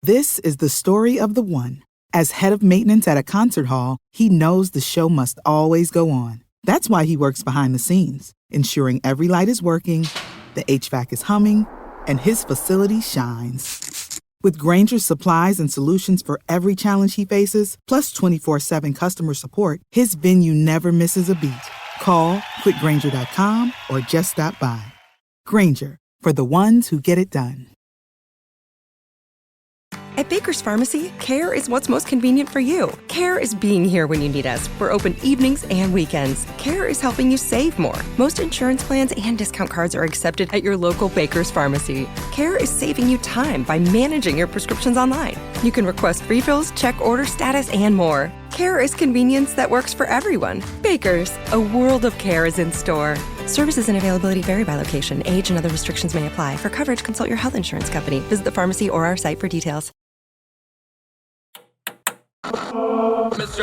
This is the story of the one. As head of maintenance at a concert hall, he knows the show must always go on. That's why he works behind the scenes, ensuring every light is working, the HVAC is humming, and his facility shines. With Grainger's supplies and solutions for every challenge he faces, plus 24/7 customer support, his venue never misses a beat. Call quickgrainger.com or just stop by. Grainger, for the ones who get it done. At Baker's Pharmacy, care is what's most convenient for you. Care is being here when you need us. We're open evenings and weekends. Care is helping you save more. Most insurance plans and discount cards are accepted at your local Baker's Pharmacy. Care is saving you time by managing your prescriptions online. You can request refills, check order status, and more. Care is convenience that works for everyone. Baker's, a world of care is in store. Services and availability vary by location. Age and other restrictions may apply. For coverage, consult your health insurance company. Visit the pharmacy or our site for details. With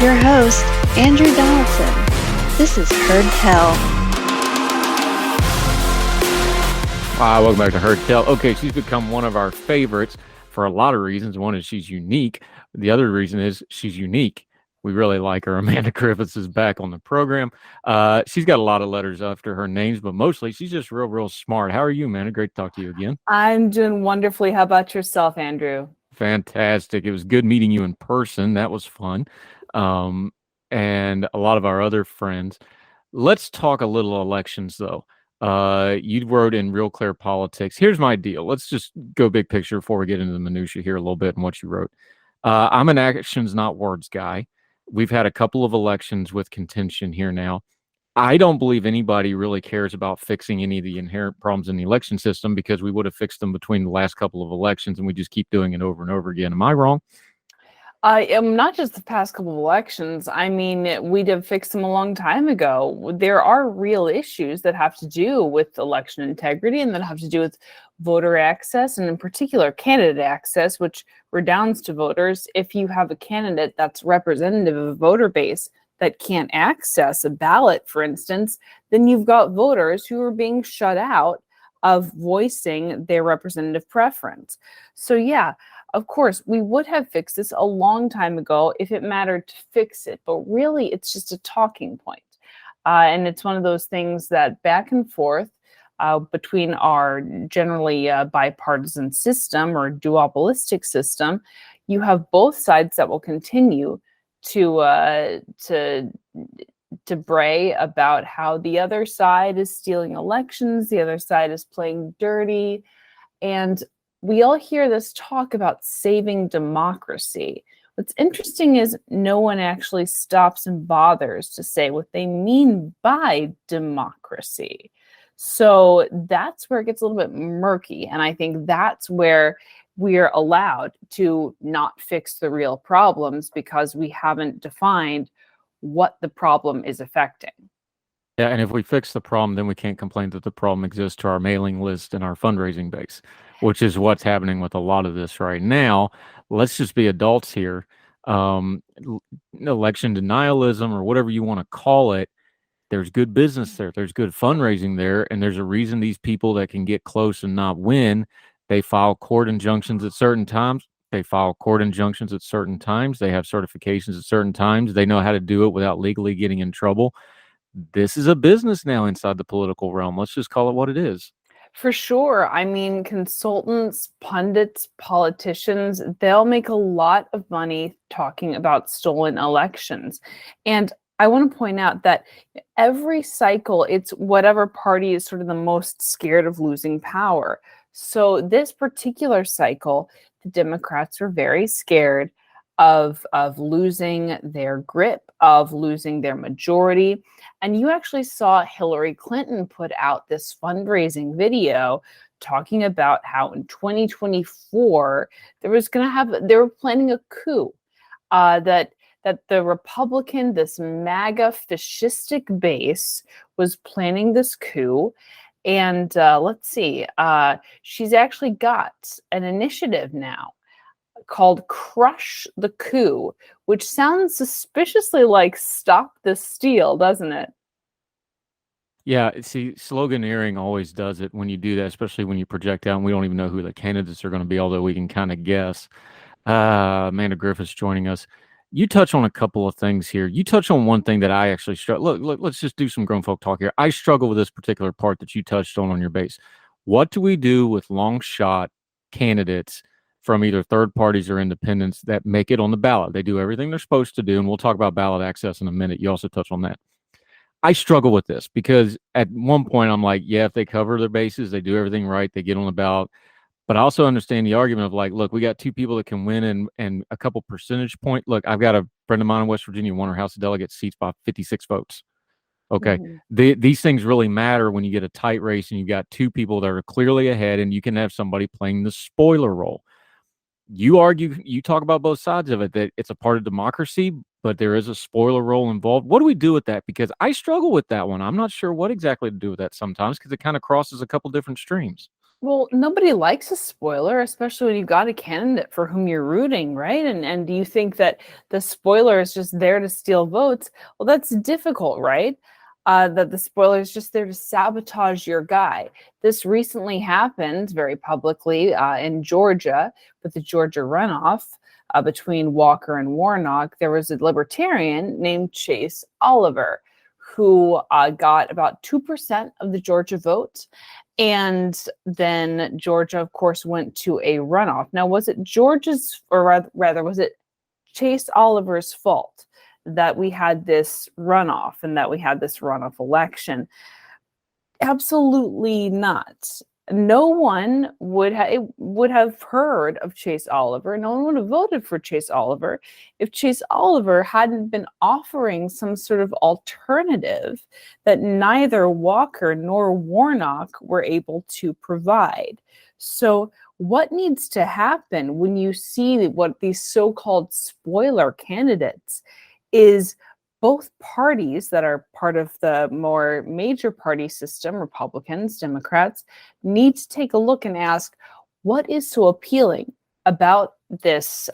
your host, Andrew Donaldson. This is Heard Tell. Welcome back to Heard Tell. Okay, she's become one of our favorites for a lot of reasons. One is she's unique. The other reason is she's unique. We really like her. Amanda Griffiths is back on the program. She's got a lot of letters after her names, but mostly she's just real smart. How are you, Amanda? Great to talk to you again. I'm doing wonderfully. How about yourself, Andrew? Fantastic. It was good meeting you in person. That was fun. And a lot of our other friends. Let's talk a little elections, though. You wrote in Real Clear Politics. Here's my deal. Let's just go big picture before we get into the minutia here a little bit and what you wrote. I'm an actions, not words guy. We've had a couple of elections with contention here now. I don't believe anybody really cares about fixing any of the inherent problems in the election system because we would have fixed them between the last couple of elections and we just keep doing it over and over again. Am I wrong? Not just the past couple of elections. I mean, we'd have fixed them a long time ago. There are real issues that have to do with election integrity and that have to do with voter access and in particular candidate access, which redounds to voters. If you have a candidate that's representative of a voter base that can't access a ballot, for instance, then you've got voters who are being shut out of voicing their representative preference. So yeah, of course, we would have fixed this a long time ago if it mattered to fix it, but really it's just a talking point. And it's one of those things that back and forth between our generally bipartisan system or duopolistic system, you have both sides that will continue to bray about how the other side is stealing elections, the other side is playing dirty, and we all hear this talk about saving democracy. What's interesting is no one actually stops and bothers to say what they mean by democracy. So that's where it gets a little bit murky. And I think that's where we're allowed to not fix the real problems because we haven't defined what the problem is affecting. Yeah, and if we fix the problem, then we can't complain that the problem exists to our mailing list and our fundraising base, which is what's happening with a lot of this right now. Let's just be adults here. Election denialism or whatever you want to call it, there's good business there. There's good fundraising there. And there's a reason these people that can get close and not win, they file court injunctions at certain times. They file court injunctions at certain times. They have certifications at certain times. They know how to do it without legally getting in trouble. This is a business now inside the political realm. Let's just call it what it is. For sure. I mean, consultants, pundits, politicians, they'll make a lot of money talking about stolen elections. And I want to point out that every cycle, it's whatever party is sort of the most scared of losing power. So this particular cycle, the Democrats were very scared of losing their grip, of losing their majority. And you actually saw Hillary Clinton put out this fundraising video talking about how in 2024 they were planning a coup, that the Republican, this MAGA fascistic base was planning this coup. And let's see, she's actually got an initiative now called Crush the Coup, which sounds suspiciously like Stop the Steal, doesn't it? Yeah, see, sloganeering always does it when you do that, especially when you project out and we don't even know who the candidates are going to be, although we can kind of guess. Amanda Griffiths joining us. You touch on a couple of things here. You touch on one thing that I actually struggle. Look, let's just do some grown folk talk here. I struggle with this particular part that you touched on your base. What do we do with long shot candidates from either third parties or independents that make it on the ballot? They do everything they're supposed to do, and we'll talk about ballot access in a minute. You also touch on that. I struggle with this because at one point I'm like, yeah, if they cover their bases, they do everything right, they get on the ballot. But I also understand the argument of like, look, we got two people that can win and a couple percentage point. Look, I've got a friend of mine in West Virginia won her House of Delegates seats by 56 votes. Okay. These things really matter when you get a tight race and you've got two people that are clearly ahead and you can have somebody playing the spoiler role. You talk about both sides of it, that it's a part of democracy, but there is a spoiler role involved. What do we do with that? Because I struggle with that one. I'm not sure what exactly to do with that sometimes because it kind of crosses a couple different streams. Well, nobody likes a spoiler, especially when you've got a candidate for whom you're rooting, right? And do you think that the spoiler is just there to steal votes? Well, that's difficult, right? That the spoiler is just there to sabotage your guy. This recently happened very publicly in Georgia with the Georgia runoff between Walker and Warnock. There was a libertarian named Chase Oliver who got about 2% of the Georgia vote. And then Georgia, of course, went to a runoff. Now, was it Georgia's, or rather, was it Chase Oliver's fault that we had this runoff and that we had this runoff election? Absolutely not. No one would have heard of Chase Oliver. No one would have voted for Chase Oliver if Chase Oliver hadn't been offering some sort of alternative that neither Walker nor Warnock were able to provide. So what needs to happen when you see what these so-called spoiler candidates is both parties that are part of the more major party system, Republicans, Democrats, need to take a look and ask, what is so appealing about this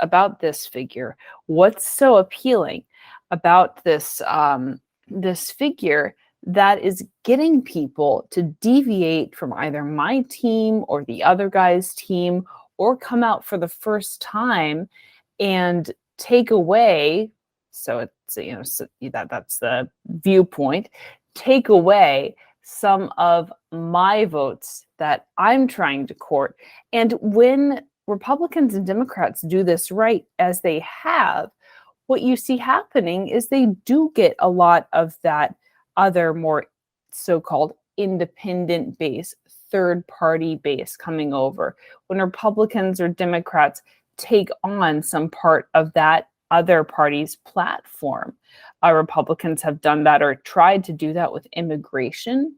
figure? What's so appealing about this figure that is getting people to deviate from either my team or the other guy's team, or come out for the first time and take away? So it's, that's the viewpoint. Take away some of my votes that I'm trying to court. And when Republicans and Democrats do this right, as they have, what you see happening is they do get a lot of that other more so-called independent base, third-party base coming over. When Republicans or Democrats take on some part of that other party's platform. Republicans have done that or tried to do that with immigration.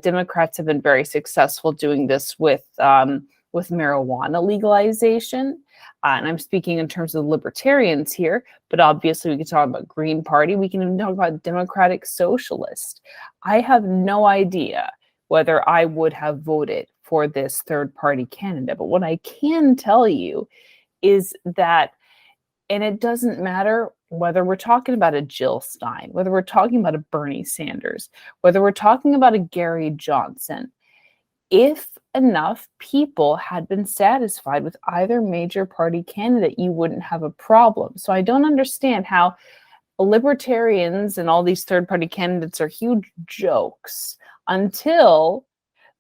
Democrats have been very successful doing this with marijuana legalization. And I'm speaking in terms of libertarians here, but obviously we can talk about Green Party. We can even talk about Democratic Socialist. I have no idea whether I would have voted for this third party candidate. But what I can tell you is that, and it doesn't matter whether we're talking about a Jill Stein, whether we're talking about a Bernie Sanders, whether we're talking about a Gary Johnson, if enough people had been satisfied with either major party candidate, you wouldn't have a problem. So I don't understand how libertarians and all these third party candidates are huge jokes until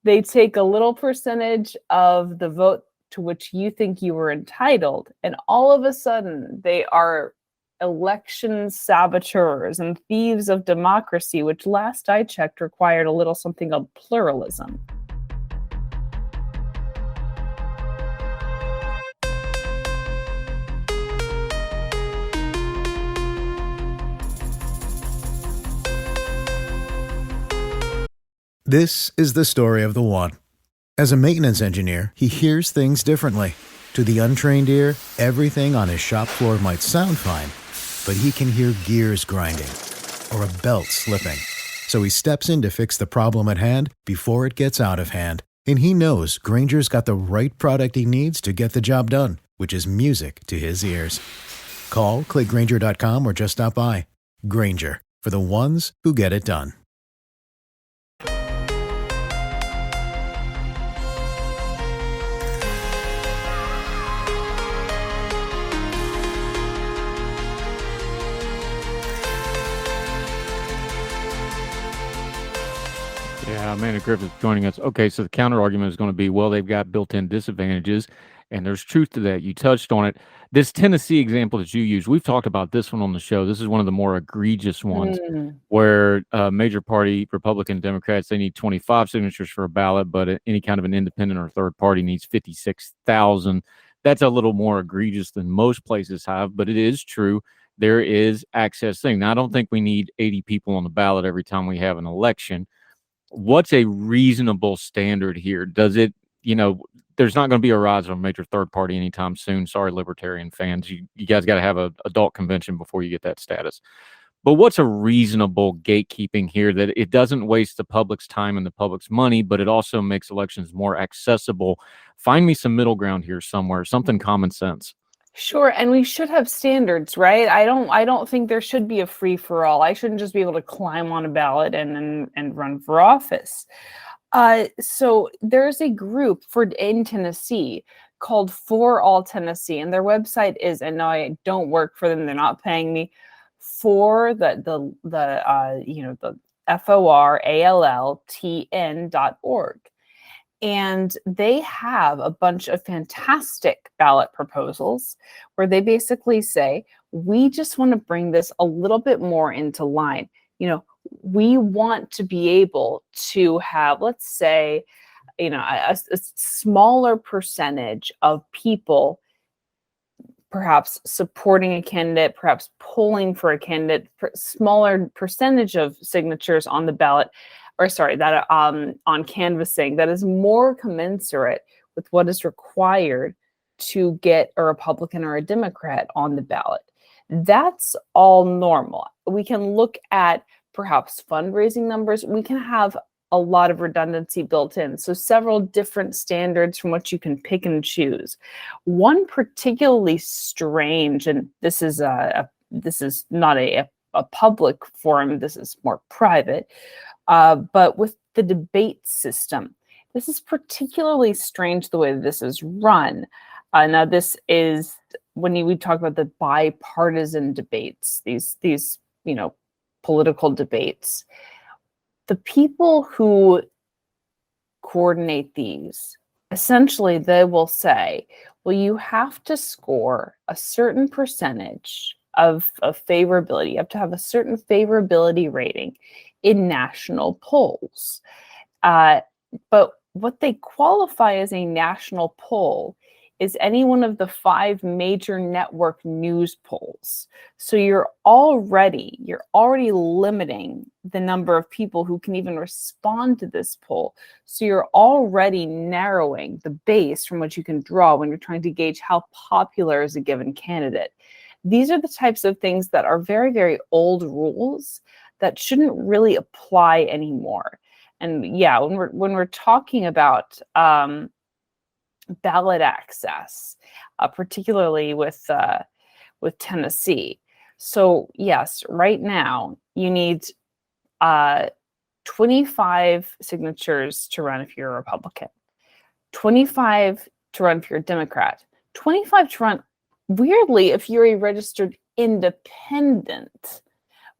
they take a little percentage of the vote to which you think you were entitled, and all of a sudden they are election saboteurs and thieves of democracy, which last I checked required a little something of pluralism. This is the story of the one. As a maintenance engineer, he hears things differently. To the untrained ear, everything on his shop floor might sound fine, but he can hear gears grinding or a belt slipping. So he steps in to fix the problem at hand before it gets out of hand. And he knows Granger's got the right product he needs to get the job done, which is music to his ears. Call, click Grainger.com, or just stop by. Grainger, for the ones who get it done. Yeah, Amanda Griffiths joining us. Okay, so the counter argument is going to be, well, they've got built-in disadvantages, and there's truth to that. You touched on it. This Tennessee example that you used, we've talked about this one on the show. This is one of the more egregious ones where major party, Republican, Democrats, they need 25 signatures for a ballot, but any kind of an independent or third party needs 56,000. That's a little more egregious than most places have, but it is true. There is access thing. Now, I don't think we need 80 people on the ballot every time we have an election. What's a reasonable standard here? Does it, there's not going to be a rise of a major third party anytime soon. Sorry, libertarian fans. You guys got to have an adult convention before you get that status. But what's a reasonable gatekeeping here that it doesn't waste the public's time and the public's money, but it also makes elections more accessible? Find me some middle ground here somewhere, something common sense. Sure, and we should have standards, right? I don't think there should be a free for all. I shouldn't just be able to climb on a ballot and run for office. So there's a group in Tennessee called For All Tennessee, and their website is, and no, I don't work for them; they're not paying me. For the FORALLTN.org. And they have a bunch of fantastic ballot proposals where they basically say, we just want to bring this a little bit more into line. We want to be able to have, let's say, a smaller percentage of people perhaps supporting a candidate, perhaps polling for a candidate, smaller percentage of signatures on the ballot, on canvassing that is more commensurate with what is required to get a Republican or a Democrat on the ballot. That's all normal. We can look at perhaps fundraising numbers. We can have a lot of redundancy built in. So several different standards from which you can pick and choose. One particularly strange, and this is not a public forum, this is more private, but with the debate system, this is particularly strange the way that this is run. Now, this is when we talk about the bipartisan debates, these political debates. The people who coordinate these, essentially, they will say, well, you have to score a certain percentage of favorability. You have to have a certain favorability rating in national polls. But what they qualify as a national poll is any one of the 5 major network news polls. So you're already limiting the number of people who can even respond to this poll. So you're already narrowing the base from which you can draw when you're trying to gauge how popular is a given candidate. These are the types of things that are very, very old rules that shouldn't really apply anymore. And yeah, when we're talking about ballot access, particularly with Tennessee. So yes, right now you need 25 signatures to run if you're a Republican, 25 to run if you're a Democrat, 25 to run, weirdly, if you're a registered independent,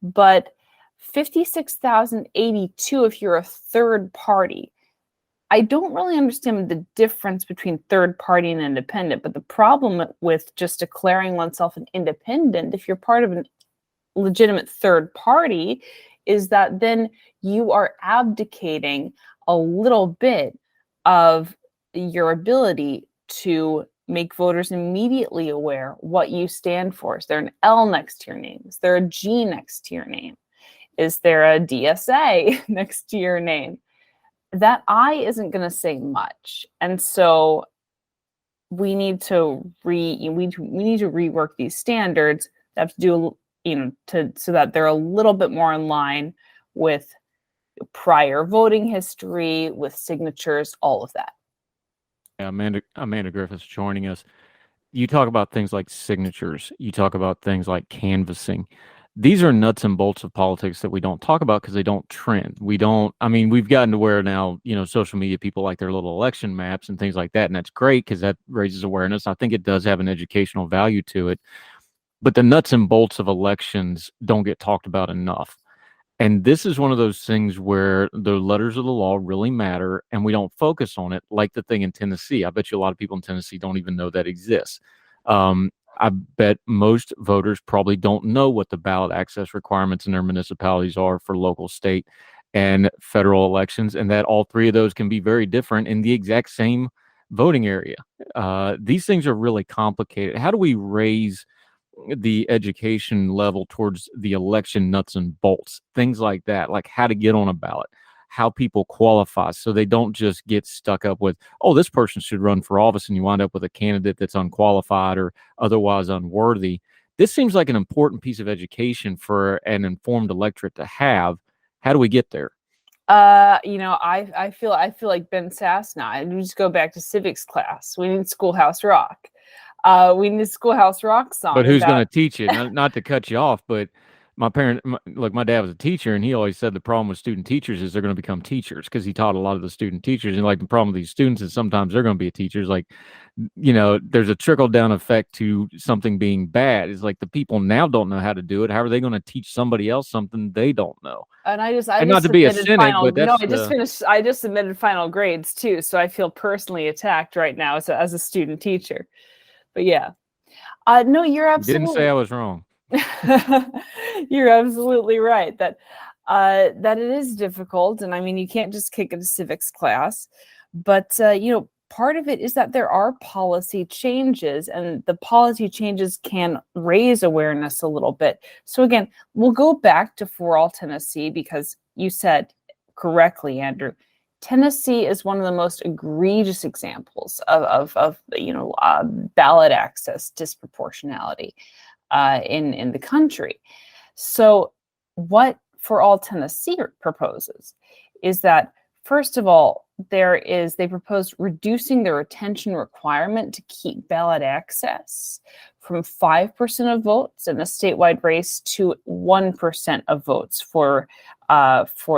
but 56,082 if you're a third party. I don't really understand the difference between third party and independent, but the problem with just declaring oneself an independent, if you're part of a legitimate third party, is that then you are abdicating a little bit of your ability to make voters immediately aware what you stand for. Is there an L next to your name? Is there a G next to your name? Is there a DSA next to your name? That I isn't going to say much. And so we need to rework these standards that have to do, so that they're a little bit more in line with prior voting history, with signatures, all of that. Yeah, Amanda Griffiths joining us. You talk about things like signatures. You talk about things like canvassing. These are nuts and bolts of politics that we don't talk about because they don't trend. We've gotten to where now, social media people like their little election maps and things like that. And that's great because that raises awareness. I think it does have an educational value to it. But the nuts and bolts of elections don't get talked about enough. And this is one of those things where the letters of the law really matter, and we don't focus on it like the thing in Tennessee. I bet you a lot of people in Tennessee don't even know that exists. I bet most voters probably don't know what the ballot access requirements in their municipalities are for local, state, and federal elections, and that all three of those can be very different in the exact same voting area. These things are really complicated. How do we raise the education level towards the election nuts and bolts, things like that, like how to get on a ballot, how people qualify so they don't just get stuck up with, oh, this person should run for office, and you wind up with a candidate that's unqualified or otherwise unworthy. This seems like an important piece of education for an informed electorate to have. How do we get there? I feel like Ben Sass now. I just go back to civics class. We need Schoolhouse Rock. We need Schoolhouse Rock song. But who's going to teach it? Not to cut you off, but my dad was a teacher, and he always said the problem with student teachers is they're going to become teachers because he taught a lot of the student teachers. And like the problem with these students is sometimes they're going to be teachers. Like, there's a trickle down effect to something being bad. It's like the people now don't know how to do it. How are they going to teach somebody else something they don't know? And I just not to be a cynic, but that's I just submitted final grades too, so I feel personally attacked right now as a student teacher. But yeah, no, you're absolutely. Didn't say I was wrong. You're absolutely right that it is difficult, and I mean you can't just kick it a civics class, but part of it is that there are policy changes, and the policy changes can raise awareness a little bit. So again, we'll go back to For All Tennessee because you said correctly, Andrew. Tennessee is one of the most egregious examples of ballot access disproportionality in the country. So what For All Tennessee proposes is that, first of all, they proposed reducing the retention requirement to keep ballot access from 5% of votes in a statewide race to 1% of votes for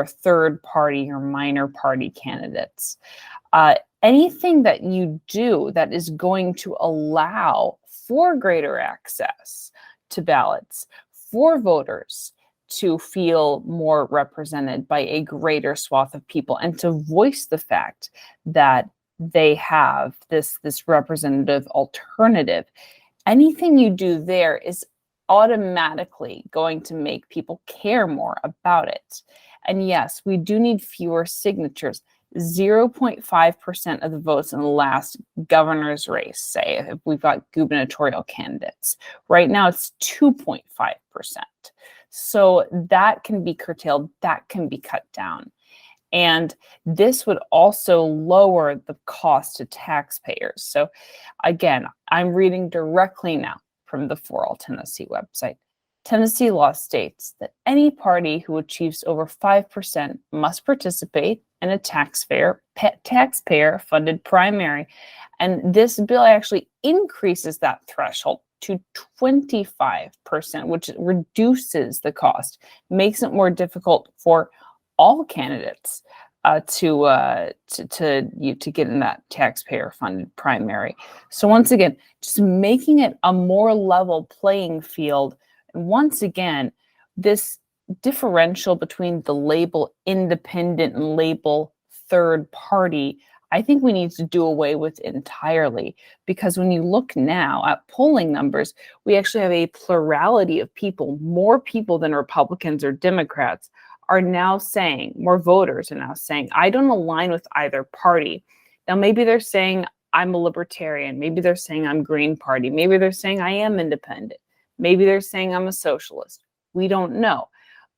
third party or minor party candidates. Anything that you do that is going to allow for greater access to ballots, for voters to feel more represented by a greater swath of people, and to voice the fact that they have this representative alternative. Anything you do there is automatically going to make people care more about it. And yes, we do need fewer signatures. 0.5% of the votes in the last governor's race, say, if we've got gubernatorial candidates. Right now, it's 2.5%. So that can be curtailed, that can be cut down. And this would also lower the cost to taxpayers. So again, I'm reading directly now from the For All Tennessee website. Tennessee law states that any party who achieves over 5% must participate in a taxpayer-funded primary. And this bill actually increases that threshold to 25%, which reduces the cost, makes it more difficult for all candidates to get in that taxpayer-funded primary. So once again, just making it a more level playing field. And once again, this differential between the label independent and label third party, I think we need to do away with entirely, because when you look now at polling numbers, we actually have a plurality of people, more people than Republicans or Democrats are now saying, more voters are now saying, I don't align with either party. Now, maybe they're saying I'm a libertarian. Maybe they're saying I'm Green Party. Maybe they're saying I am independent. Maybe they're saying I'm a socialist. We don't know.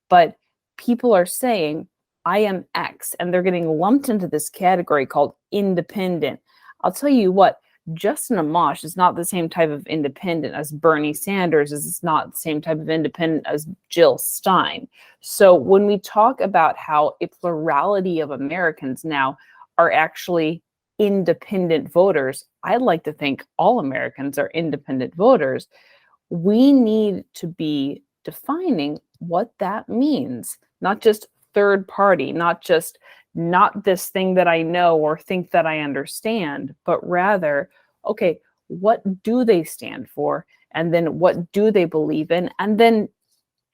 But people are saying I am X, and they're getting lumped into this category called independent. I'll tell you what, Justin Amash is not the same type of independent as Bernie Sanders, is not the same type of independent as Jill Stein. So when we talk about how a plurality of Americans now are actually independent voters, I'd like to think all Americans are independent voters. We need to be defining what that means, not just third party, not this thing that I know or think that I understand, but rather, okay, what do they stand for? And then what do they believe in? And then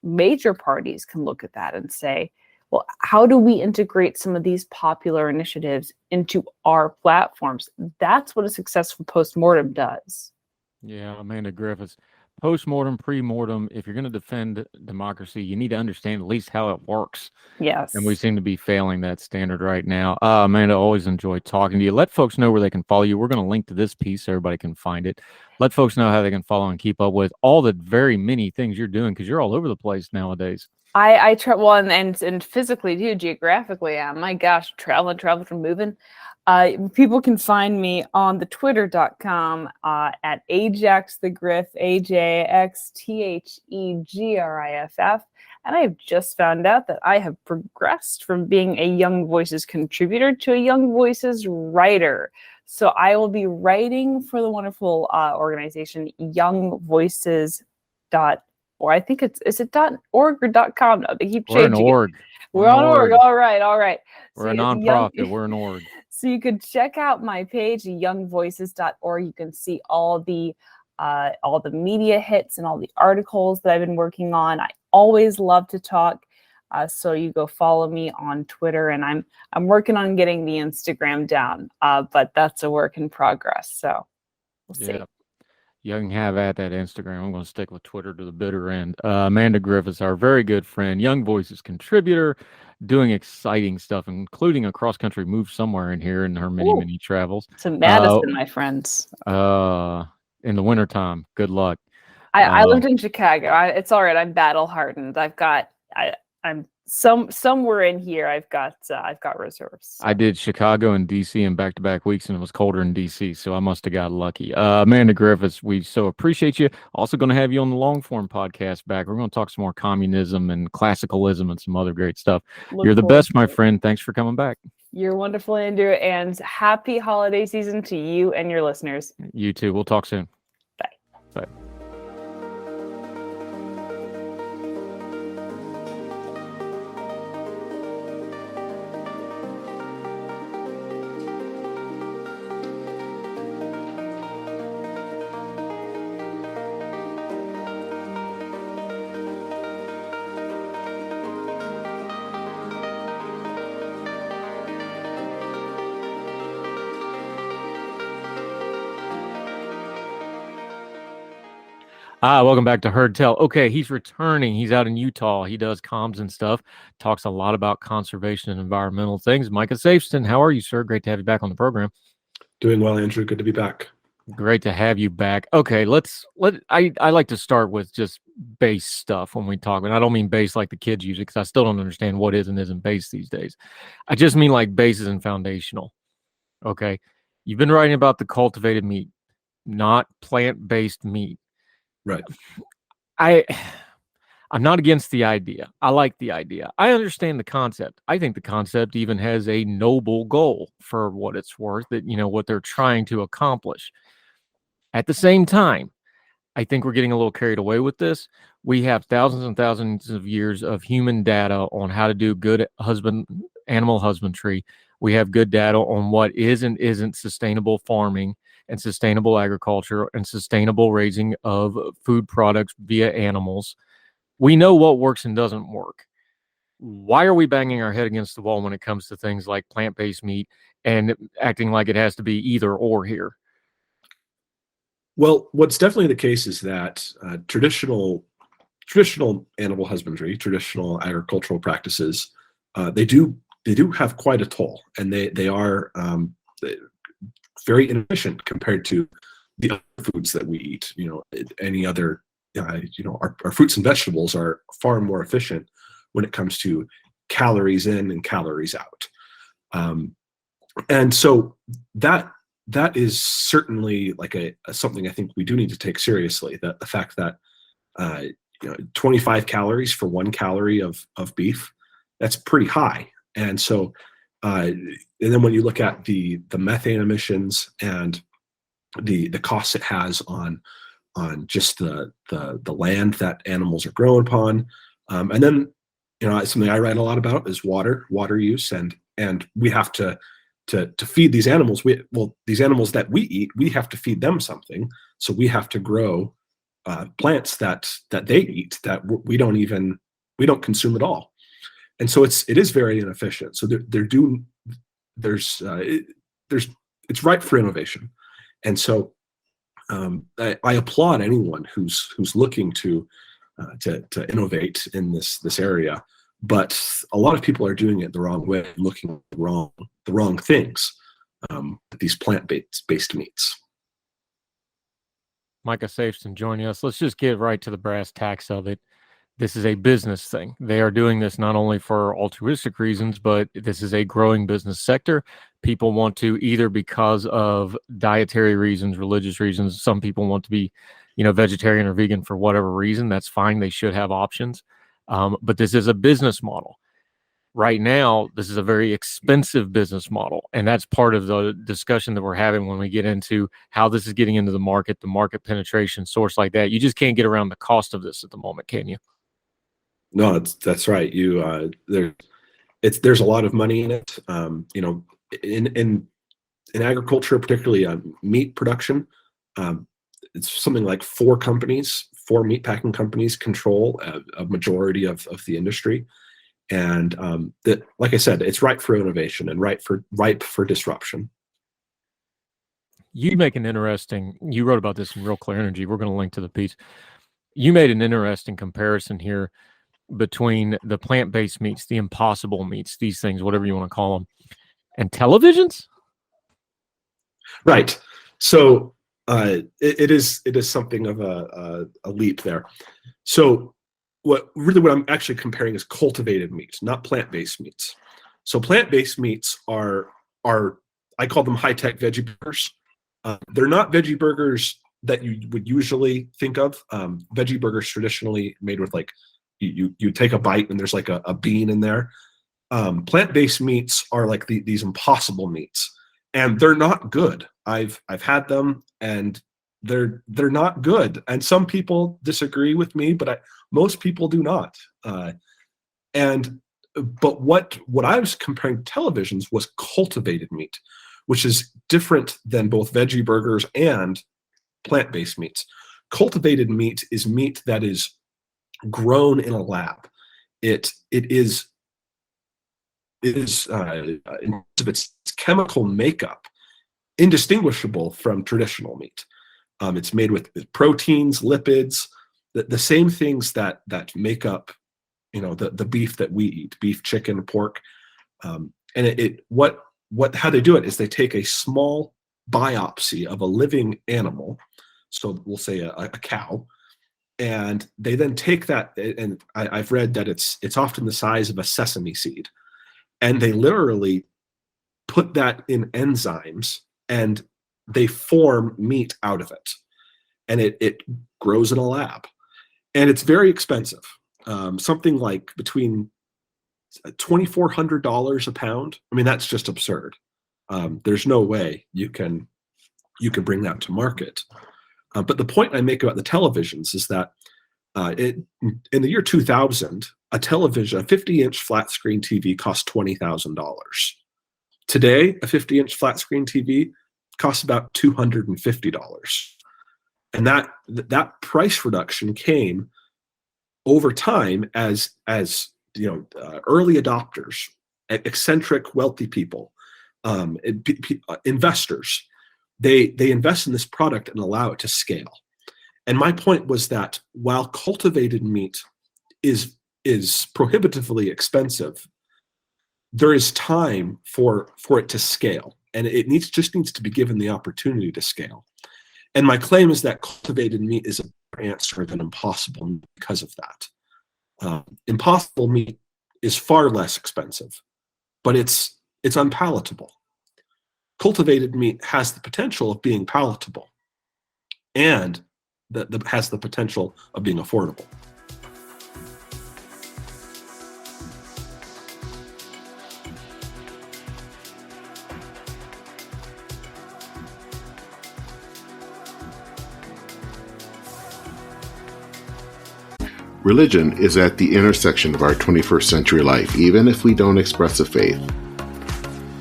major parties can look at that and say, well, how do we integrate some of these popular initiatives into our platforms? That's what a successful postmortem does. Yeah, Amanda Griffiths. Postmortem, pre-mortem, if you're going to defend democracy, you need to understand at least how it works. Yes. And we seem to be failing that standard right now. Amanda, always enjoy talking to you. Let folks know where they can follow you. We're going to link to this piece so everybody can find it. Let folks know how they can follow and keep up with all the very many things you're doing, because you're all over the place nowadays. I travel and physically too, geographically. My gosh, traveling and moving. People can find me on the twitter.com at AjaxTheGriff, AjaxTheGriff. And I have just found out that I have progressed from being a Young Voices contributor to a Young Voices writer. So I will be writing for the wonderful organization Young Voices or I think is it .org or .com? No, they keep changing. We're an org. We're on org. All right. We're a nonprofit. We're an org. So you could check out my page, youngvoices.org. You can see all the media hits and all the articles that I've been working on. I always love to talk. So you go follow me on Twitter, and I'm working on getting the Instagram down, but that's a work in progress. So we'll see. Yeah. You can have at that Instagram. I'm going to stick with Twitter to the bitter end. Amanda Griffiths, our very good friend, Young Voices contributor, doing exciting stuff, including a cross-country move somewhere in here in her many travels. To Madison, my friends. In the wintertime. Good luck. I lived in Chicago. It's all right. I'm battle hardened. I'm somewhere in here. I've got reserves. So. I did Chicago and DC in back-to-back weeks, and it was colder in DC, so I must have got lucky. Amanda Griffiths, we so appreciate you. Also going to have you on the long-form podcast back. We're going to talk some more communism and classicalism and some other great stuff. You're the best, my friend. Thanks for coming back. You're wonderful, Andrew, and happy holiday season to you and your listeners. You too. We'll talk soon. Bye. Bye. Welcome back to Heard Tell. Okay, he's returning. He's out in Utah. He does comms and stuff. Talks a lot about conservation and environmental things. Micah Safsten, how are you, sir? Great to have you back on the program. Doing well, Andrew. Good to be back. Great to have you back. Okay, I like to start with just base stuff when we talk. And I don't mean base like the kids use it, because I still don't understand what is and isn't base these days. I just mean like bases and foundational. Okay, you've been writing about the cultivated meat, not plant-based meat. Right. I'm not against the idea. I like the idea. I understand the concept. I think the concept even has a noble goal for what it's worth, that, what they're trying to accomplish. At the same time, I think we're getting a little carried away with this. We have thousands and thousands of years of human data on how to do good animal husbandry. We have good data on what is and isn't sustainable farming and sustainable agriculture and sustainable raising of food products via animals. We know what works and doesn't work. Why are we banging our head against the wall when it comes to things like plant-based meat and acting like it has to be either or here? Well, what's definitely the case is that traditional animal husbandry, traditional agricultural practices, they do have quite a toll, and they are very inefficient compared to the other foods that we eat. Any other, our fruits and vegetables are far more efficient when it comes to calories in and calories out. And so that that is certainly like a something I think we do need to take seriously. That the fact that 25 calories for 1 calorie of beef, that's pretty high. And so, and then when you look at the methane emissions and the costs it has on just the land that animals are grown upon, and then something I write a lot about is water use, and we have to feed these animals. These animals that we eat, we have to feed them something, so we have to grow plants that they eat that we don't consume at all, and so it is very inefficient. So it's ripe for innovation, and so I applaud anyone who's looking to innovate in this area, but a lot of people are doing it the wrong way, looking at the wrong things with these plant-based meats. Micah Safsten joining us. Let's just get right to the brass tacks of it. This is a business thing. They are doing this not only for altruistic reasons, but this is a growing business sector. People want to, either because of dietary reasons, religious reasons. Some people want to be, vegetarian or vegan for whatever reason. That's fine. They should have options. But this is a business model. Right now, this is a very expensive business model. And that's part of the discussion that we're having when we get into how this is getting into the market penetration, source like that. You just can't get around the cost of this at the moment, can you? No, that's right. There's a lot of money in it. In agriculture, particularly meat production, it's something like 4 meat packing companies control a majority of the industry. And that, like I said, it's ripe for innovation and ripe for disruption. You wrote about this in Real Clear Energy. We're going to link to the piece. You made an interesting comparison here between the plant-based meats, the impossible meats, these things, whatever you want to call them, and televisions. Right. So it is something of a leap there. So what I'm actually comparing is cultivated meats, not plant-based meats. So plant-based meats are I call them high-tech veggie burgers. They're not veggie burgers that you would usually think of. Veggie burgers traditionally made with like you take a bite and there's like a bean in there. Plant-based meats are like these impossible meats, and they're not good. I've had them, and they're not good. And some people disagree with me, but most people do not. But what I was comparing to televisions was cultivated meat, which is different than both veggie burgers and plant-based meats. Cultivated meat is meat that is grown in a lab. It is in terms of its chemical makeup indistinguishable from traditional meat. It's made with proteins, lipids, the same things that make up, the beef that we eat, beef, chicken, pork. And how they do it is they take a small biopsy of a living animal, so we'll say a cow, and they then take that, and I've read that it's often the size of a sesame seed, and they literally put that in enzymes, and they form meat out of it, and it grows in a lab, and it's very expensive, something like between $2,400 a pound. I mean, that's just absurd. There's no way you can bring that to market. But the point I make about the televisions is that in the year 2000, a 50-inch flat screen TV cost $20,000. Today, a 50-inch flat screen TV costs about $250. And that price reduction came over time as early adopters, eccentric, wealthy people, investors. They invest in this product and allow it to scale. And my point was that while cultivated meat is prohibitively expensive, there is time for it to scale, and it just needs to be given the opportunity to scale. And my claim is that cultivated meat is a better answer than impossible meat because of that. Impossible meat is far less expensive, but it's unpalatable. cultivated meat has the potential of being palatable, and has the potential of being affordable. Religion is at the intersection of our 21st century life, even if we don't express a faith.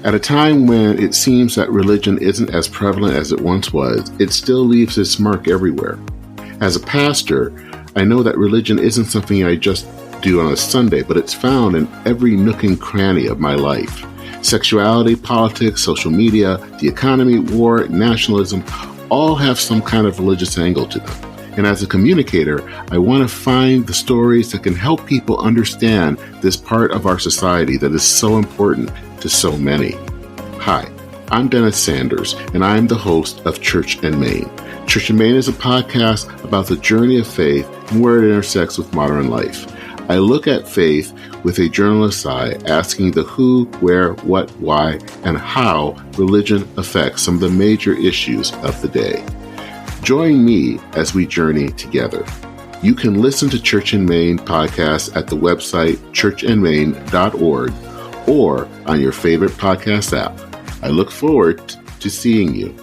At a time when it seems that religion isn't as prevalent as it once was, it still leaves its mark everywhere. As a pastor, I know that religion isn't something I just do on a Sunday, but it's found in every nook and cranny of my life. Sexuality, politics, social media, the economy, war, nationalism, all have some kind of religious angle to them. And as a communicator, I want to find the stories that can help people understand this part of our society that is so important to so many. Hi, I'm Dennis Sanders, and I'm the host of Church and Main. Church and Main is a podcast about the journey of faith and where it intersects with modern life. I look at faith with a journalist's eye, asking the who, where, what, why, and how religion affects some of the major issues of the day. Join me as we journey together. You can listen to Church and Main podcasts at the website churchandmain.org or on your favorite podcast app. I look forward to seeing you.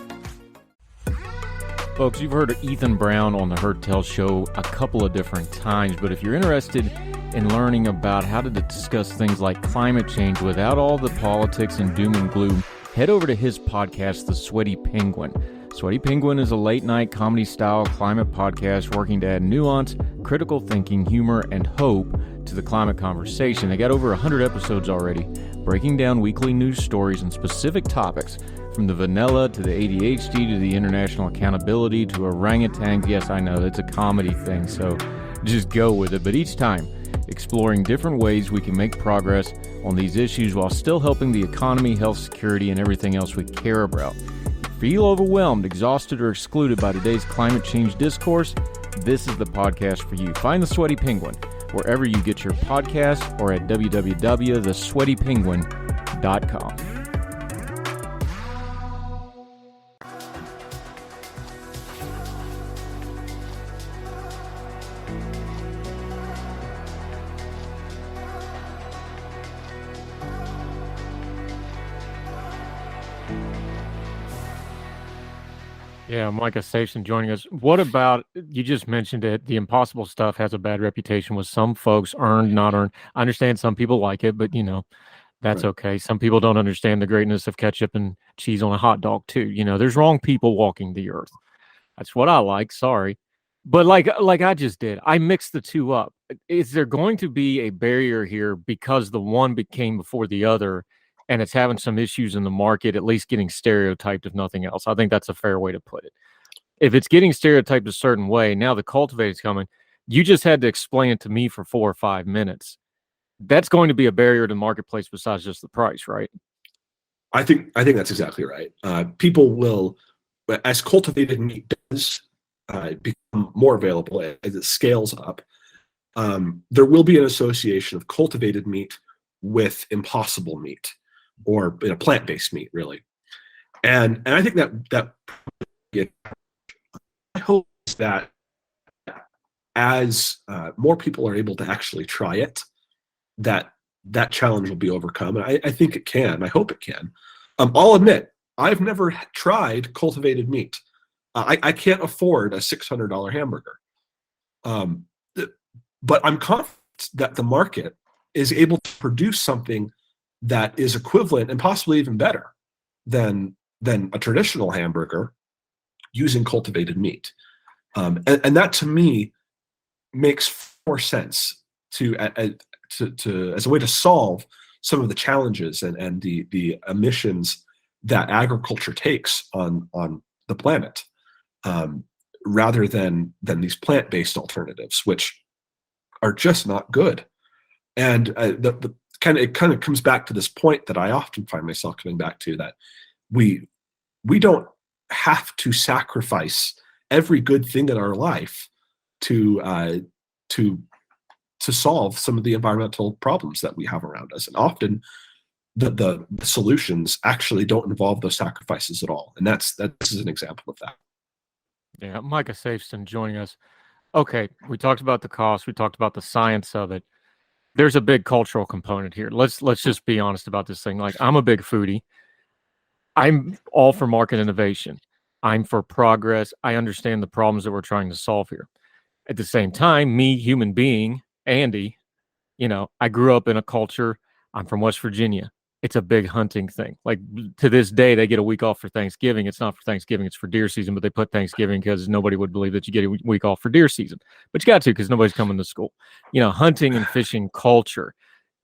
Folks, you've heard of Ethan Brown on the Heard Tell Show a couple of different times, but if you're interested in learning about how to discuss things like climate change without all the politics and doom and gloom, head over to his podcast, The Sweaty Penguin. Sweaty Penguin is a late-night comedy-style climate podcast working to add nuance, critical thinking, humor, and hope to the climate conversation. They got over 100 episodes already, breaking down weekly news stories and specific topics, from the vanilla to the ADHD to the international accountability to orangutans. Yes, I know, it's a comedy thing, so just go with it. But each time, exploring different ways we can make progress on these issues while still helping the economy, health, security, and everything else we care about. Feel overwhelmed, exhausted, or excluded by today's climate change discourse? This is the podcast for you. Find The Sweaty Penguin wherever you get your podcasts or at www.thesweatypenguin.com. Yeah, Micah Safsten joining us. What about, you just mentioned it, the impossible stuff has a bad reputation with some folks, earned, not earned. I understand some people like it, but that's right. Okay. Some people don't understand the greatness of ketchup and cheese on a hot dog too. There's wrong people walking the earth. That's what I like. Sorry. But like I just did, I mixed the two up. Is there going to be a barrier here because the one came before the other and it's having some issues in the market, at least getting stereotyped, if nothing else? I think that's a fair way to put it. If it's getting stereotyped a certain way, now the Cultivated's coming. You just had to explain it to me for 4 or 5 minutes. That's going to be a barrier to the marketplace besides just the price, right? I think that's exactly right. People will, as cultivated meat does become more available as it scales up, there will be an association of cultivated meat with impossible meat, or plant-based meat, really. And I think that I hope that as more people are able to actually try it, that challenge will be overcome. And I think it can. I hope it can. I'll admit, I've never tried cultivated meat. I can't afford a $600 hamburger. But I'm confident that the market is able to produce something that is equivalent and possibly even better than a traditional hamburger using cultivated meat. And that to me makes more sense to as a way to solve some of the challenges and the emissions that agriculture takes on the planet, rather than these plant-based alternatives, which are just not good. And it kind of comes back to this point that I often find myself coming back to, that we don't have to sacrifice every good thing in our life to solve some of the environmental problems that we have around us. And often the solutions actually don't involve those sacrifices at all. And this is an example of that. Yeah, Micah Safsten joining us. Okay, we talked about the cost. We talked about the science of it. There's a big cultural component here. Let's just be honest about this thing. Like, I'm a big foodie. I'm all for market innovation. I'm for progress. I understand the problems that we're trying to solve here. At the same time, me, human being, Andy, I grew up in a culture. I'm from West Virginia. It's a big hunting thing. Like, to this day, they get a week off for Thanksgiving. It's not for Thanksgiving, it's for deer season, but they put Thanksgiving because nobody would believe that you get a week off for deer season. But you got to, because nobody's coming to school. Hunting and fishing culture.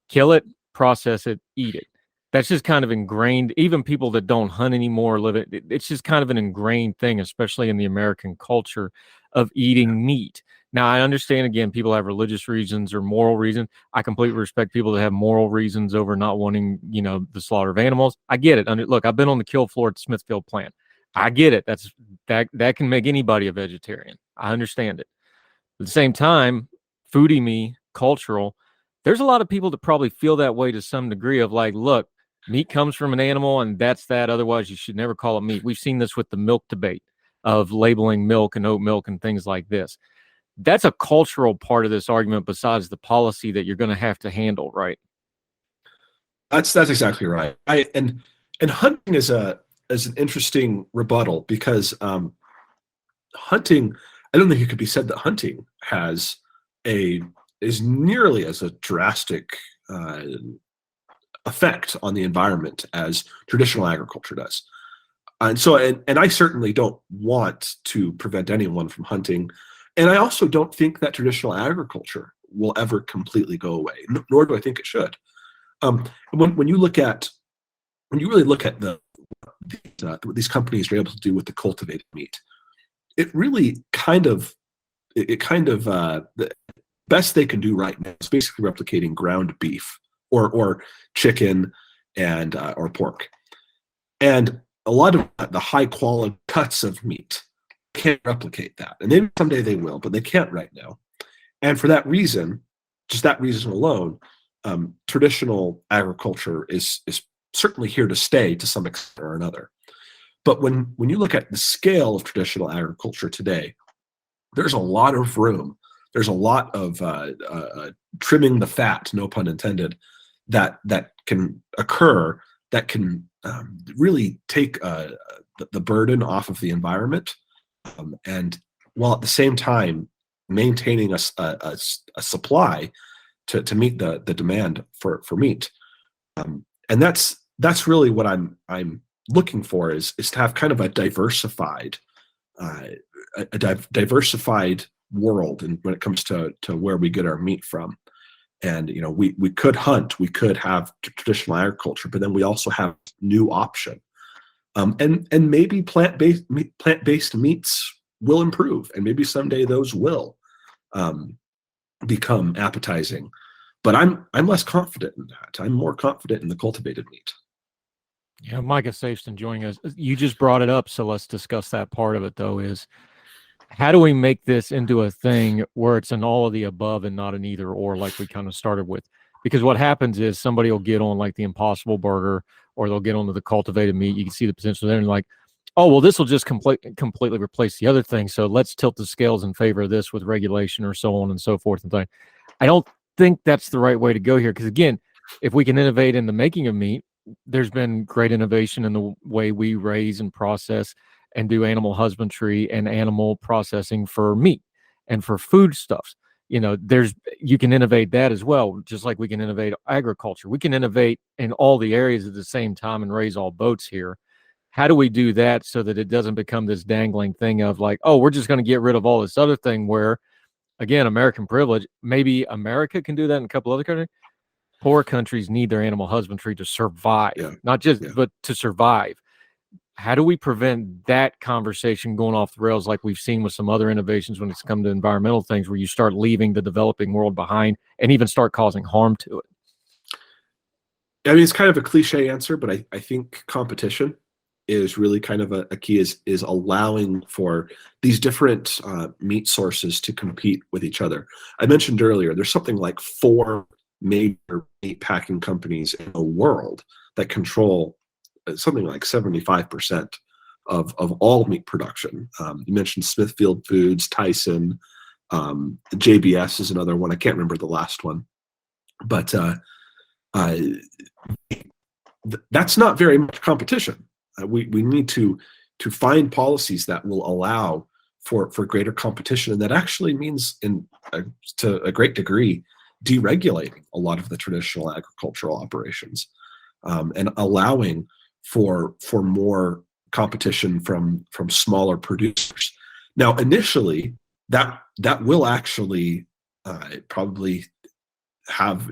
Kill it, process it, eat it. That's just kind of ingrained. Even people that don't hunt anymore live it. It's just kind of an ingrained thing, especially in the American culture of eating meat. Now, I understand, again, people have religious reasons or moral reasons. I completely respect people that have moral reasons over not wanting, the slaughter of animals. I get it. Look, I've been on the kill floor at Smithfield plant. I get it. That can make anybody a vegetarian. I understand it. At the same time, foodie me, cultural, there's a lot of people that probably feel that way to some degree of like, look, meat comes from an animal and that's that. Otherwise, you should never call it meat. We've seen this with the milk debate of labeling milk and oat milk and things like this. That's a cultural part of this argument besides the policy that you're going to have to handle, right? That's exactly right. And hunting is an interesting rebuttal because hunting, I don't think it could be said that hunting is nearly as a drastic effect on the environment as traditional agriculture does. And so, and I certainly don't want to prevent anyone from hunting. And I also don't think that traditional agriculture will ever completely go away, nor do I think it should. When you really look at what these companies are able to do with the cultivated meat, it really the best they can do right now is basically replicating ground beef or chicken and or pork, and a lot of the high quality cuts of meat can't replicate that. And maybe someday they will, but they can't right now. And for that reason, just that reason alone, traditional agriculture is certainly here to stay to some extent or another. But when you look at the scale of traditional agriculture today, there's a lot of room. There's a lot of trimming the fat, no pun intended, that can occur that can really take the burden off of the environment, and while at the same time maintaining a supply to meet the demand for meat. And that's really what I'm looking for is to have kind of a diversified world, and when it comes to where we get our meat from. And we could hunt, we could have traditional agriculture, but then we also have new option, and maybe plant-based meats will improve, and maybe someday those will become appetizing. But I'm less confident in that. I'm more confident in the cultivated meat. Yeah, Micah Safsten joining us. You just brought it up, so let's discuss that part of it, though, is how do we make this into a thing where it's an all of the above and not an either or like we kind of started with? Because what happens is somebody will get on like the Impossible Burger, or they'll get onto the cultivated meat. You can see the potential there and like, oh, well, this will just completely replace the other thing. So let's tilt the scales in favor of this with regulation or so on and so forth and thing. I don't think that's the right way to go here. Because again, if we can innovate in the making of meat, there's been great innovation in the way we raise and process and do animal husbandry and animal processing for meat and for foodstuffs. You can innovate that as well, just like we can innovate agriculture. We can innovate in all the areas at the same time and raise all boats here. How do we do that so that it doesn't become this dangling thing of like, oh, we're just going to get rid of all this other thing where, again, American privilege, maybe America can do that in a couple other countries. Poor countries need their animal husbandry to survive, but to survive. How do we prevent that conversation going off the rails like we've seen with some other innovations when it's come to environmental things, where you start leaving the developing world behind and even start causing harm to it? I mean, it's kind of a cliche answer, but I think competition is really kind of a key, is allowing for these different meat sources to compete with each other. I mentioned earlier, there's something like 4 major meat packing companies in the world. that control something like 75% of all meat production. You mentioned Smithfield Foods, Tyson, JBS is another one. I can't remember the last one, but that's not very much competition. We need to find policies that will allow for greater competition, and that actually means, to a great degree, deregulating a lot of the traditional agricultural operations, and allowing for more competition from smaller producers. Now, initially, that will actually probably harm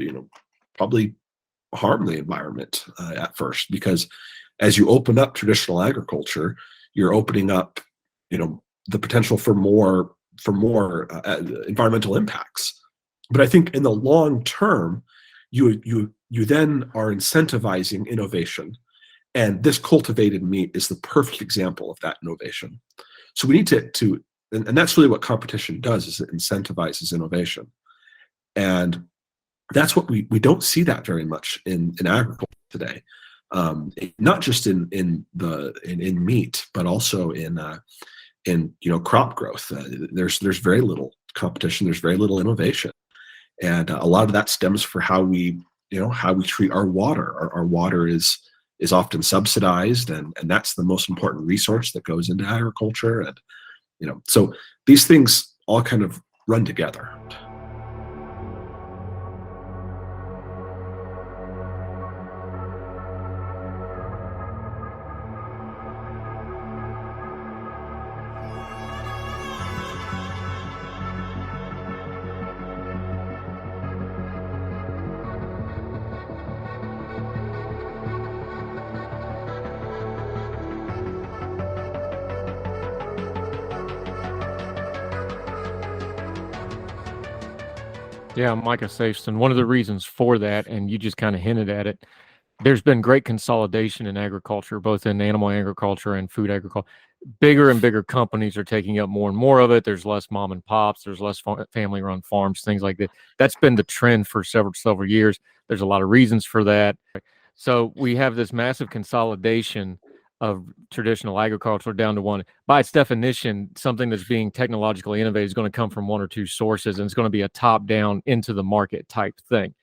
the environment at first, because as you open up traditional agriculture, you're opening up, the potential for more environmental impacts. But I think in the long term, you then are incentivizing innovation, and this cultivated meat is the perfect example of that innovation. So we need to and that's really what competition does, is it incentivizes innovation. And that's what we don't see that very much in agriculture today, not just in meat, but also in crop growth. There's very little competition. There's very little innovation, and a lot of that stems for how we treat our water. Our water is often subsidized, and that's the most important resource that goes into agriculture. And so these things all kind of run together. Yeah, Micah Safsten. One of the reasons for that, and you just kind of hinted at it, there's been great consolidation in agriculture, both in animal agriculture and food agriculture. Bigger and bigger companies are taking up more and more of it. There's less mom and pops. There's less family-run farms, things like that. That's been the trend for several years. There's a lot of reasons for that. So we have this massive consolidation of traditional agriculture down to one. By its definition, something that's being technologically innovated is going to come from one or two sources, and it's going to be a top-down into the market type thing.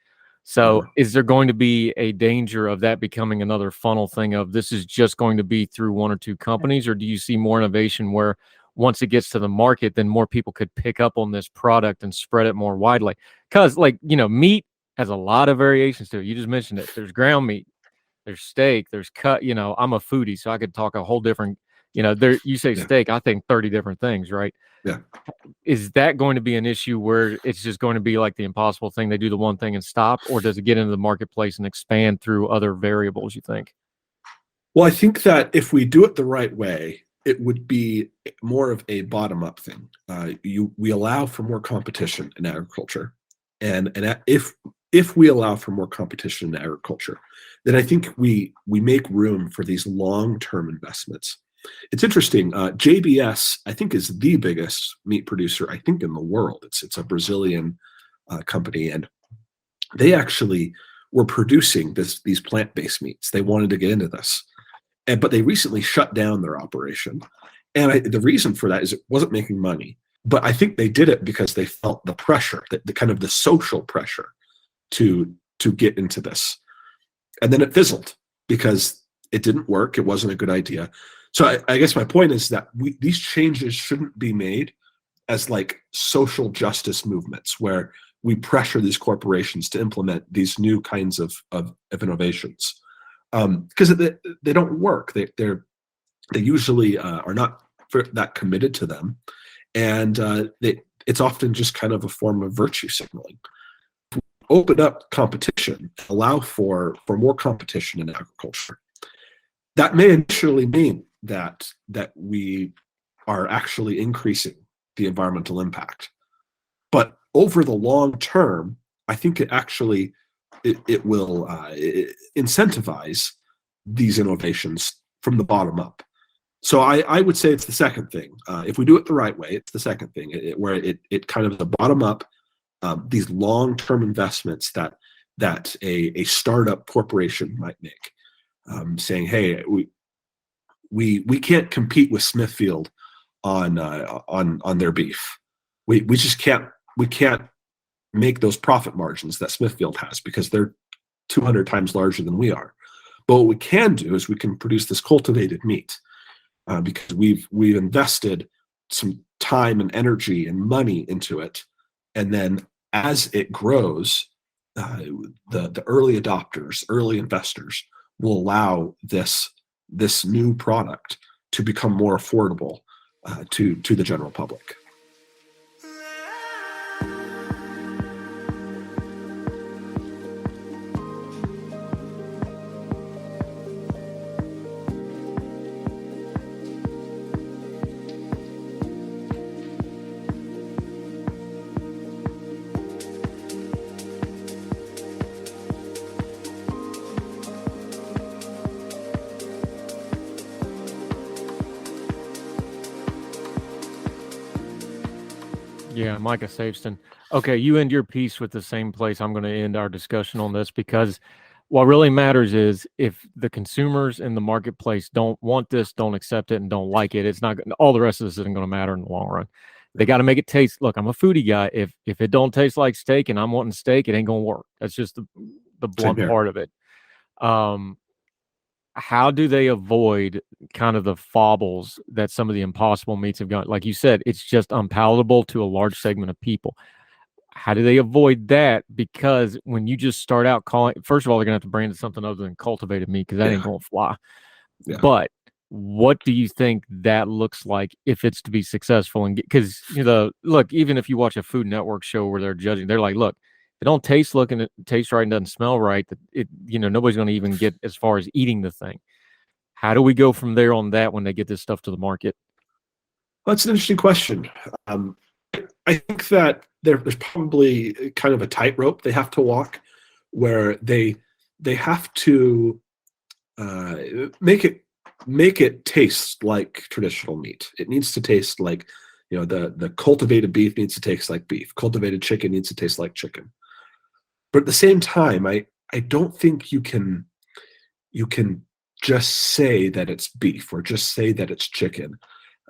So is there going to be a danger of that becoming another funnel thing of this is just going to be through one or two companies, or do you see more innovation where once it gets to the market, then more people could pick up on this product and spread it more widely? Because meat has a lot of variations to it. You just mentioned it. There's ground meat. There's steak, there's cut, I'm a foodie, so I could talk a whole different, you say steak, I think 30 different things, right? Yeah. Is that going to be an issue where it's just going to be like the impossible thing? They do the one thing and stop, or does it get into the marketplace and expand through other variables, you think? Well, I think that if we do it the right way, it would be more of a bottom-up thing. We allow for more competition in agriculture, and if we allow for more competition in agriculture, then I think we make room for these long-term investments. It's interesting. JBS, I think, is the biggest meat producer, I think, in the world. It's a Brazilian company, and they actually were producing these plant-based meats. They wanted to get into this, but they recently shut down their operation. And the reason for that is it wasn't making money. But I think they did it because they felt the pressure, the kind of the social pressure to get into this. And then it fizzled because it didn't work. It wasn't a good idea. So I guess my point is that these changes shouldn't be made as like social justice movements where we pressure these corporations to implement these new kinds of innovations, because they don't work. They usually are not that committed to them, and it's often just kind of a form of virtue signaling. Open up competition, allow for more competition in agriculture. That may initially mean that we are actually increasing the environmental impact, but over the long term, I think it will incentivize these innovations from the bottom up. So I would say it's the second thing. If we do it the right way, it's the second thing, where it kind of the bottom up. These long-term investments that a startup corporation might make. saying, "Hey, we can't compete with Smithfield on their beef. We just can't make those profit margins that Smithfield has because they're 200 times larger than we are. But what we can do is we can produce this cultivated meat because we've invested some time and energy and money into it, and then as it grows, the early adopters, early investors will allow this new product to become more affordable to the general public." Yeah, Micah Safsten. Okay, you end your piece with the same place I'm going to end our discussion on this, because what really matters is if the consumers in the marketplace don't want this, don't accept it, and don't like it, it's not all the rest of this isn't going to matter in the long run. They got to make it taste. Look, I'm a foodie guy. If it don't taste like steak and I'm wanting steak, it ain't going to work. That's just the blunt part of it. How do they avoid kind of the faubles that some of the impossible meats have got? Like you said, it's just unpalatable to a large segment of people. How do they avoid that? Because when you just start out calling, first of all, they're going to have to brand it something other than cultivated meat, because that ain't going to fly. Yeah. But what do you think that looks like if it's to be successful? And because, look, even if you watch a Food Network show where they're judging, they're like, look, it don't taste right and doesn't smell right, nobody's going to even get as far as eating the thing. How do we go from there on that when they get this stuff to the market? Well, that's an interesting question. I think that there's probably kind of a tightrope they have to walk, where they have to make it taste like traditional meat. It needs to taste like, the cultivated beef needs to taste like beef. Cultivated chicken needs to taste like chicken. But at the same time, I don't think you can just say that it's beef or just say that it's chicken,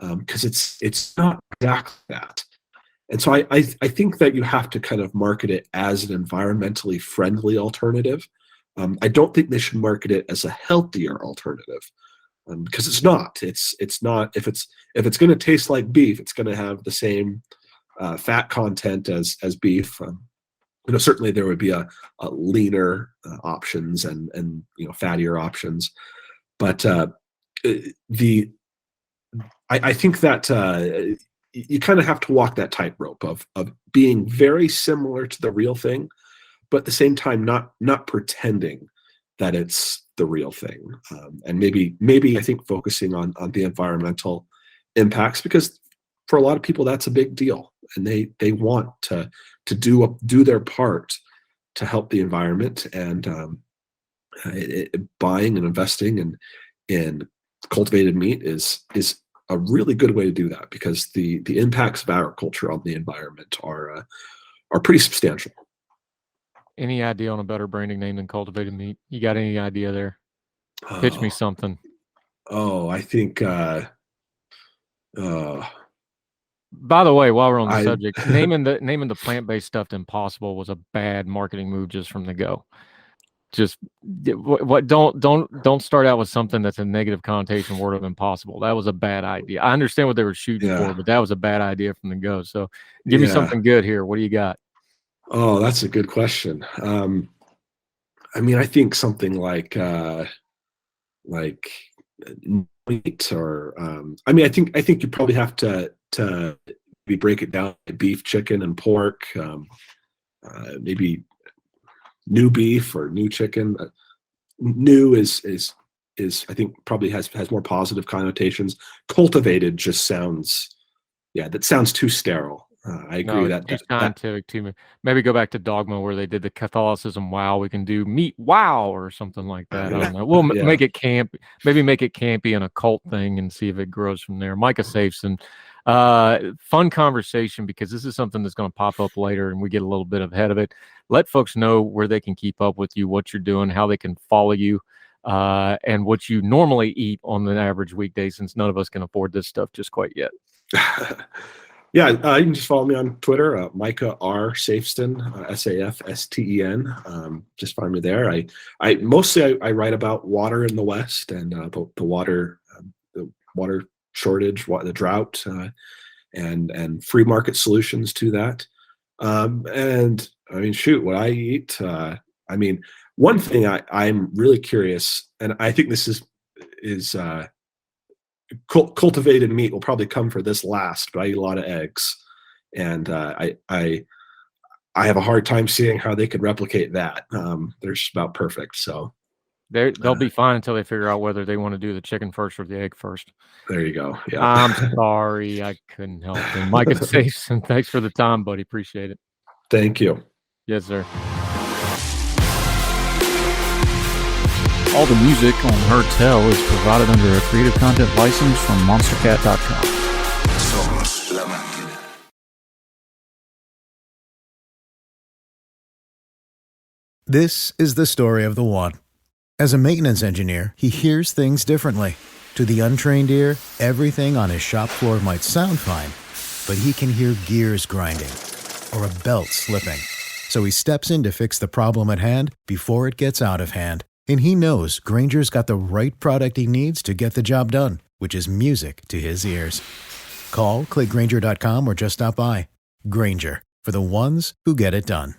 because it's not exactly that. And so I think that you have to kind of market it as an environmentally friendly alternative. I don't think they should market it as a healthier alternative, because it's not. It's not. If it's going to taste like beef, it's going to have the same fat content as beef. Certainly there would be a leaner options and fattier options, but I think that you kind of have to walk that tightrope of being very similar to the real thing, but at the same time not pretending that it's the real thing, and maybe I think focusing on the environmental impacts, because for a lot of people that's a big deal, and they want to do their part to help the environment, and buying and investing in cultivated meat is a really good way to do that, because the impacts of agriculture on the environment are pretty substantial. Any idea on a better branding name than cultivated meat? You got any idea there? Pitch me something. I think by the way, while we're on the subject, naming the plant-based stuff impossible was a bad marketing move just from the go. Just don't start out with something that's a negative connotation word of impossible. That was a bad idea. I understand what they were shooting for, but that was a bad idea from the go. So give me something good here. What do you got? Oh, that's a good question. I think something like meat, or I think you probably have to break it down to beef, chicken, and pork. Maybe new beef or new chicken. New is I think probably has more positive connotations. Cultivated just sounds too sterile. I agree with that. Too scientific to me. Maybe go back to Dogma where they did the Catholicism. Wow, we can do meat. Wow, or something like that. I don't know. We'll make it camp. Maybe make it campy and a cult thing, and see if it grows from there. Micah Safsten, fun conversation, because this is something that's going to pop up later, and we get a little bit ahead of it. Let folks know where they can keep up with you, what you're doing, how they can follow you. and what you normally eat on an average weekday, since none of us can afford this stuff just quite yet. Yeah, you can just follow me on Twitter, Micah R. Safsten, Safsten. Just find me there. I mostly write about water in the West and the water shortage, the drought, and free market solutions to that. And I mean, shoot, what I eat. I mean, one thing I'm really curious, and I think this is cultivated meat will probably come for this last, but I eat a lot of eggs, and I have a hard time seeing how they could replicate that. They're just about perfect. So They'll be fine until they figure out whether they want to do the chicken first or the egg first. there you go. Yeah. I'm sorry, I couldn't help it. Micah Safsten, thanks for the time, buddy. Appreciate it. Thank you. Yes, sir. All the music on Her Tell is provided under a Creative Content license from monstercat.com. Somos la máquina. This is the story of the one. As a maintenance engineer, he hears things differently. To the untrained ear, everything on his shop floor might sound fine, but he can hear gears grinding or a belt slipping. So he steps in to fix the problem at hand before it gets out of hand. And he knows Grainger's got the right product he needs to get the job done, which is music to his ears. Call, click Grainger.com, or just stop by. Grainger, for the ones who get it done.